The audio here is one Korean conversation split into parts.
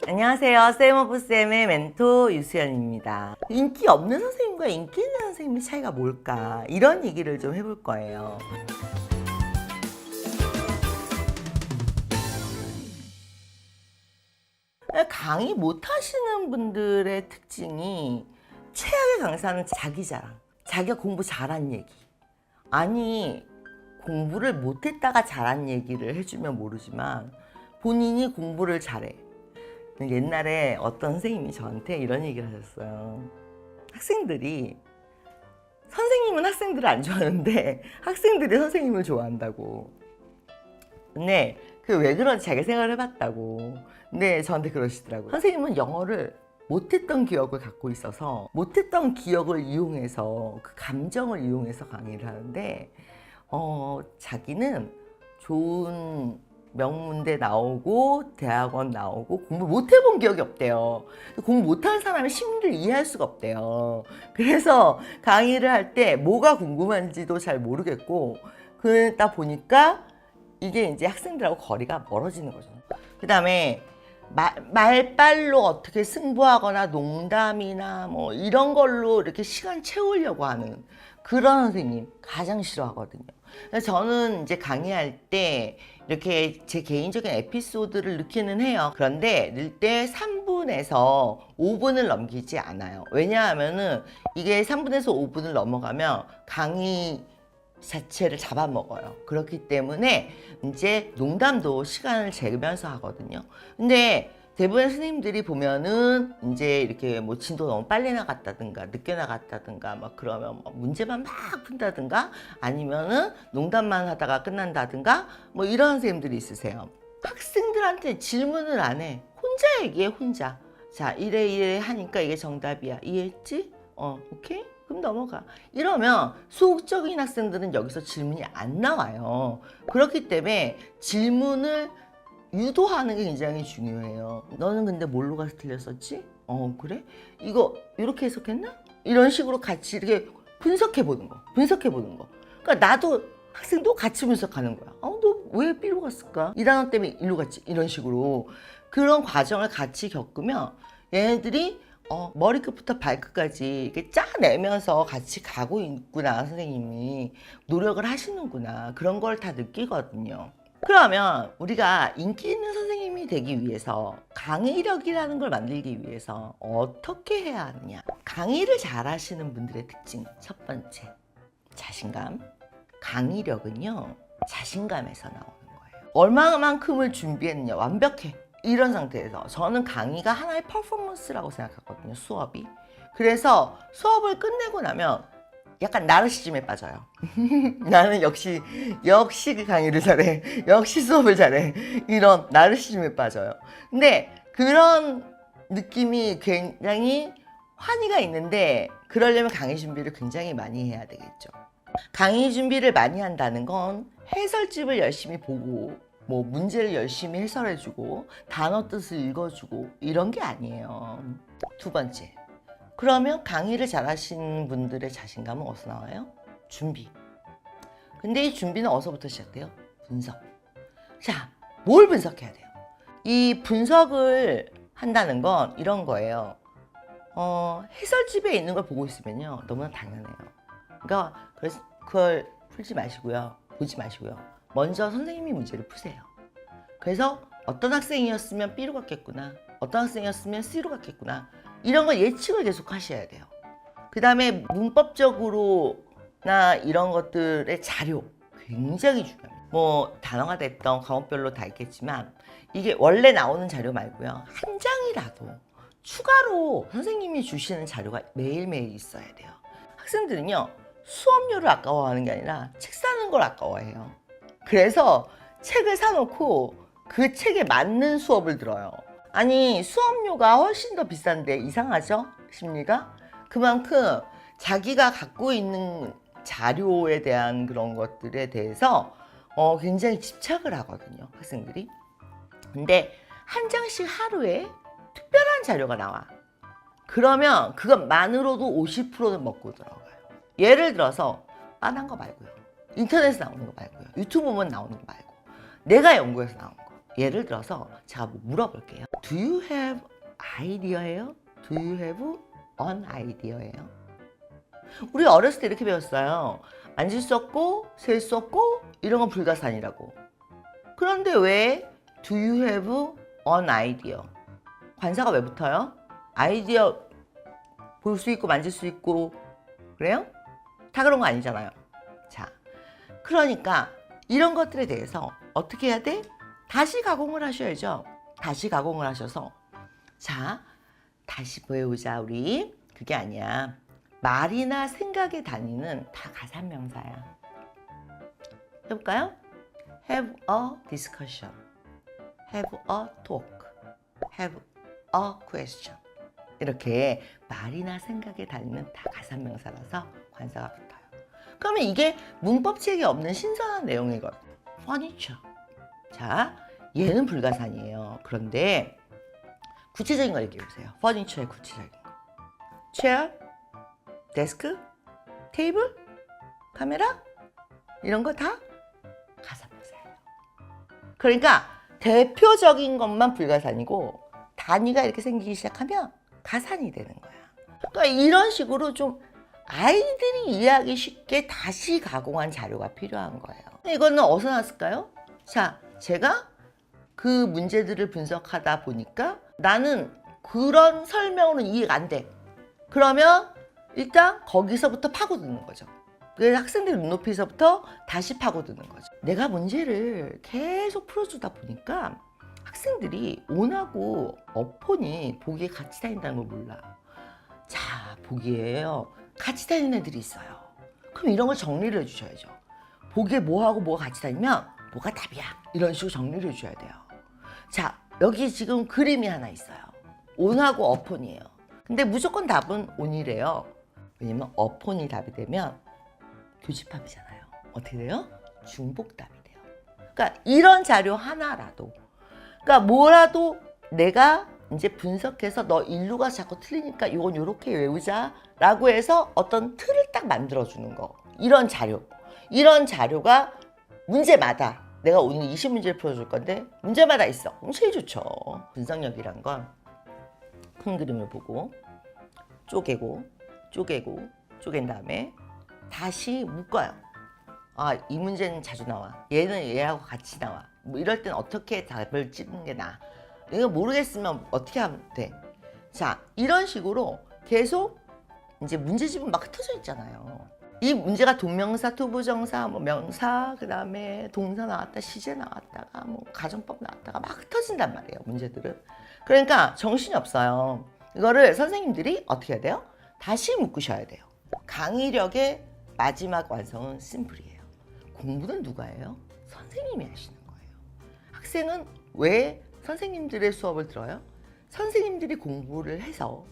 안녕하세요. 쌤 오브 쌤의 멘토 유수연입니다. 인기 없는 선생님과 인기 있는 선생님의 차이가 뭘까? 이런 얘기를 좀 해볼 거예요. 강의 못 하시는 분들의 특징이 최악의 강사는 자기 자랑, 자기가 공부 잘한 얘기. 아니, 공부를 못했다가 잘한 얘기를 해주면 모르지만 본인이 공부를 잘해. 옛날에 어떤 선생님이 저한테 이런 얘기를 하셨어요. 학생들이 선생님은 학생들을 안 좋아하는데 학생들이 선생님을 좋아한다고. 근데 그 왜 그런지 자기가 생각을 해봤다고. 근데 저한테 그러시더라고요. 선생님은 영어를 못했던 기억을 갖고 있어서 못했던 기억을 이용해서 그 감정을 이용해서 강의를 하는데 자기는 좋은 명문대 나오고 대학원 나오고 공부 못 해본 기억이 없대요. 공부 못하는 사람의 심리를 이해할 수가 없대요. 그래서 강의를 할 때 뭐가 궁금한지도 잘 모르겠고 그러다 보니까 이게 이제 학생들하고 거리가 멀어지는 거죠. 그 다음에 말빨로 어떻게 승부하거나 농담이나 뭐 이런 걸로 이렇게 시간 채우려고 하는 그런 선생님 가장 싫어하거든요. 그래서 저는 이제 강의할 때 이렇게 제 개인적인 에피소드를 넣기는 해요. 그런데 넣을 때 3분에서 5분을 넘기지 않아요. 왜냐하면은 이게 3분에서 5분을 넘어가면 강의 자체를 잡아먹어요. 그렇기 때문에 이제 농담도 시간을 재면서 하거든요. 근데 대부분의 선생님들이 보면은 이제 이렇게 뭐 진도 너무 빨리 나갔다든가 늦게 나갔다든가 막 그러면 문제만 막 푼다든가 아니면은 농담만 하다가 끝난다든가 뭐 이런 선생님들이 있으세요. 학생들한테 질문을 안 해. 혼자 얘기해, 혼자. 자, 이래 하니까 이게 정답이야. 이해했지? 오케이? 그럼 넘어가. 이러면 소극적인 학생들은 여기서 질문이 안 나와요. 그렇기 때문에 질문을 유도하는 게 굉장히 중요해요. 너는 근데 뭘로 가서 틀렸었지? 그래? 이거 이렇게 해석했나? 이런 식으로 같이 이렇게 분석해 보는 거. 그러니까 나도 학생도 같이 분석하는 거야. 너 왜 B로 갔을까? 이 단어 때문에 일로 갔지? 이런 식으로 그런 과정을 같이 겪으면 얘네들이 머리끝부터 발끝까지 이렇게 짜내면서 같이 가고 있구나. 선생님이 노력을 하시는구나. 그런 걸 다 느끼거든요. 그러면 우리가 인기 있는 선생님이 되기 위해서 강의력이라는 걸 만들기 위해서 어떻게 해야 하느냐. 강의를 잘 하시는 분들의 특징 첫 번째, 자신감. 강의력은요, 자신감에서 나오는 거예요. 얼마만큼을 준비했느냐. 완벽해. 이런 상태에서 저는 강의가 하나의 퍼포먼스라고 생각하거든요. 수업이. 그래서 수업을 끝내고 나면 약간 나르시즘에 빠져요. 나는 역시 그 강의를 잘해. 역시 수업을 잘해. 이런 나르시즘에 빠져요. 근데 그런 느낌이 굉장히 환희가 있는데 그러려면 강의 준비를 굉장히 많이 해야 되겠죠. 강의 준비를 많이 한다는 건 해설집을 열심히 보고 뭐 문제를 열심히 해설해주고 단어 뜻을 읽어주고 이런 게 아니에요. 두 번째, 그러면 강의를 잘하시는 분들의 자신감은 어디서 나와요? 준비. 근데 이 준비는 어디서부터 시작돼요? 분석. 자, 뭘 분석해야 돼요? 이 분석을 한다는 건 이런 거예요. 해설집에 있는 걸 보고 있으면요, 너무나 당연해요. 그러니까 그걸 풀지 마시고요, 보지 마시고요. 먼저 선생님이 문제를 푸세요. 그래서 어떤 학생이었으면 B로 갔겠구나, 어떤 학생이었으면 C로 갔겠구나, 이런 걸 예측을 계속 하셔야 돼요. 그 다음에 문법적으로나 이런 것들의 자료 굉장히 중요해요. 뭐 단어가 됐던 과목별로 다 있겠지만 이게 원래 나오는 자료 말고요, 한 장이라도 추가로 선생님이 주시는 자료가 매일매일 있어야 돼요. 학생들은요, 수업료를 아까워하는 게 아니라 책 사는 걸 아까워해요. 그래서 책을 사놓고 그 책에 맞는 수업을 들어요. 아니, 수업료가 훨씬 더 비싼데 이상하죠? 심리가? 그만큼 자기가 갖고 있는 자료에 대한 그런 것들에 대해서 굉장히 집착을 하거든요, 학생들이. 근데 한 장씩 하루에 특별한 자료가 나와. 그러면 그것만으로도 50%는 먹고 들어가요. 예를 들어서 빤한 거 말고요, 인터넷에 나오는 거 말고요, 유튜브 보면 나오는 거 말고 내가 연구해서 나온 거, 예를 들어서 제가 뭐 물어볼게요. Do you have idea예요? Do you have an idea예요? 우리 어렸을 때 이렇게 배웠어요. 앉을 수 없고 셀 수 없고 이런 건 불가산이라고. 그런데 왜 Do you have an idea? 관사가 왜 붙어요? 아이디어 볼 수 있고 만질 수 있고 그래요? 다 그런 거 아니잖아요. 자, 그러니까 이런 것들에 대해서 어떻게 해야 돼? 다시 가공을 하셔야죠. 다시 가공을 하셔서 자, 다시 보여보자 우리. 그게 아니야. 말이나 생각의 단위는 다 가산명사야. 해볼까요? Have a discussion. Have a talk. Have a question. 이렇게 말이나 생각의 단위는 다 가산명사라서 관사가 붙어요. 그러면 이게 문법책에 없는 신선한 내용이거든요. Furniture. 자, 얘는 불가산이에요. 그런데 구체적인 걸 얘기해 보세요. Furniture의 구체적인 거. Chair, 데스크, 테이블, 카메라 이런 거 다 가산명사예요. 그러니까 대표적인 것만 불가산이고 단위가 이렇게 생기기 시작하면 가산이 되는 거야. 그러니까 이런 식으로 좀 아이들이 이해하기 쉽게 다시 가공한 자료가 필요한 거예요. 이거는 어디서 나왔을까요? 자, 제가 그 문제들을 분석하다 보니까 나는 그런 설명으로는 이해가 안 돼. 그러면 일단 거기서부터 파고드는 거죠. 그래서 학생들 눈높이서부터 다시 파고드는 거죠. 내가 문제를 계속 풀어주다 보니까 학생들이 온하고 어폰이 보기에 같이 다닌다는 걸 몰라. 자, 보기에요. 같이 다니는 애들이 있어요. 그럼 이런 걸 정리를 해주셔야죠. 보기에 뭐하고 뭐가 같이 다니면 뭐가 답이야. 이런 식으로 정리를 해줘야 돼요. 자, 여기 지금 그림이 하나 있어요. 온하고 어폰이에요. 근데 무조건 답은 온이래요. 왜냐면 어폰이 답이 되면 교집합이잖아요. 어떻게 돼요? 중복답이 돼요. 그러니까 이런 자료 하나라도, 그러니까 뭐라도 내가 이제 분석해서 너 인류가 자꾸 틀리니까 이건 이렇게 외우자 라고 해서 어떤 틀을 딱 만들어주는 거. 이런 자료가 문제마다 내가 오늘 20문제를 풀어줄 건데 문제마다 있어. 그럼 제일 좋죠. 분석력이란 건 큰 그림을 보고 쪼개고 쪼갠 다음에 다시 묶어요. 아, 이 문제는 자주 나와. 얘는 얘하고 같이 나와. 뭐 이럴 땐 어떻게 답을 찍는 게 나아. 이거 모르겠으면 어떻게 하면 돼. 자, 이런 식으로 계속 이제 문제집은 막 흩어져 있잖아요. 이 문제가 동명사, 투부정사, 뭐 명사, 그 다음에 동사 나왔다, 시제 나왔다가 뭐 가정법 나왔다가 막 흩어진단 말이에요, 문제들은. 그러니까 정신이 없어요. 이거를 선생님들이 어떻게 해야 돼요? 다시 묶으셔야 돼요. 강의력의 마지막 완성은 심플이에요. 공부는 누가 해요? 선생님이 하시는 거예요. 학생은 왜 선생님들의 수업을 들어요? 선생님들이 공부를 해서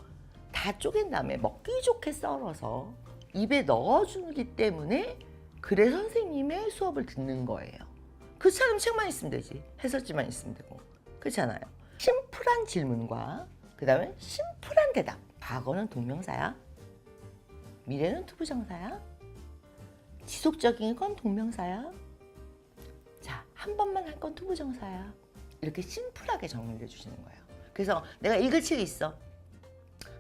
다 쪼갠 다음에 먹기 좋게 썰어서 입에 넣어주기 때문에 그래 선생님의 수업을 듣는 거예요. 그렇지 않으면 책만 있으면 되지. 해설지만 있으면 되고. 그렇지 않아요? 심플한 질문과 그 다음에 심플한 대답. 과거는 동명사야. 미래는 투부정사야. 지속적인 건 동명사야. 자, 한 번만 할 건 투부정사야. 이렇게 심플하게 정리를 해주시는 거예요. 그래서 내가 읽을 책이 있어.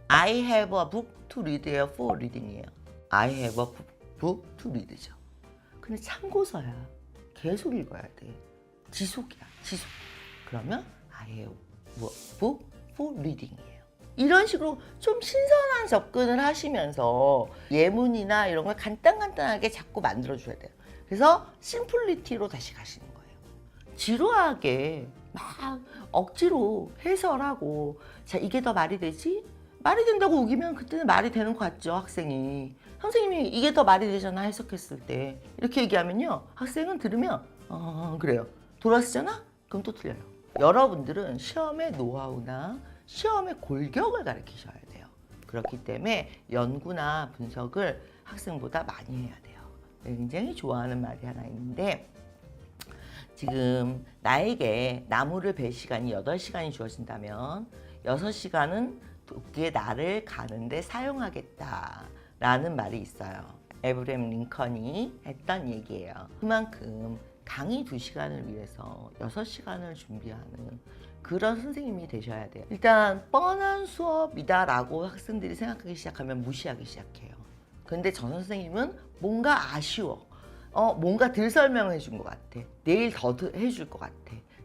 I have a book to read예요, for reading이에요. I have a book to read죠. 근데 참고서야. 계속 읽어야 돼. 지속이야, 지속. 그러면 I have a book for reading이에요. 이런 식으로 좀 신선한 접근을 하시면서 예문이나 이런 걸 간단하게 자꾸 만들어줘야 돼요. 그래서 심플리티로 다시 가시는 거예요. 지루하게 막 억지로 해설하고 자, 이게 더 말이 되지? 말이 된다고 우기면 그때는 말이 되는 것 같죠, 학생이. 선생님이 이게 더 말이 되잖아, 해석했을 때. 이렇게 얘기하면요, 학생은 들으면 그래요. 돌아서잖아? 그럼 또 틀려요. 여러분들은 시험의 노하우나 시험의 골격을 가르치셔야 돼요. 그렇기 때문에 연구나 분석을 학생보다 많이 해야 돼요. 굉장히 좋아하는 말이 하나 있는데, 지금 나에게 나무를 벨 시간이 8시간이 주어진다면 6시간은 도끼의 나를 가는데 사용하겠다라는 말이 있어요. 에브라임 링컨이 했던 얘기예요. 그만큼 강의 2시간을 위해서 6시간을 준비하는 그런 선생님이 되셔야 돼요. 일단 뻔한 수업이다라고 학생들이 생각하기 시작하면 무시하기 시작해요. 근데 저 선생님은 뭔가 아쉬워. 뭔가 덜 설명해 준 것 같아. 내일 더 해줄 것 같아.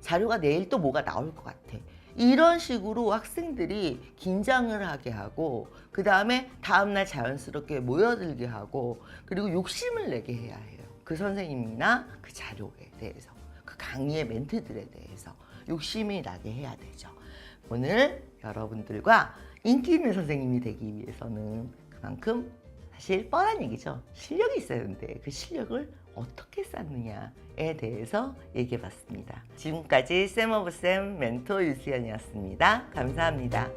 자료가 내일 또 뭐가 나올 것 같아. 이런 식으로 학생들이 긴장을 하게 하고 그 다음에 다음날 자연스럽게 모여들게 하고 그리고 욕심을 내게 해야 해요. 그 선생님이나 그 자료에 대해서 그 강의의 멘트들에 대해서 욕심이 나게 해야 되죠. 오늘 여러분들과 인기 있는 선생님이 되기 위해서는 그만큼 사실 뻔한 얘기죠. 실력이 있어야 되는데 그 실력을 어떻게 쌓느냐에 대해서 얘기해 봤습니다. 지금까지 쌤 오브 쌤 멘토 유수연이었습니다. 감사합니다.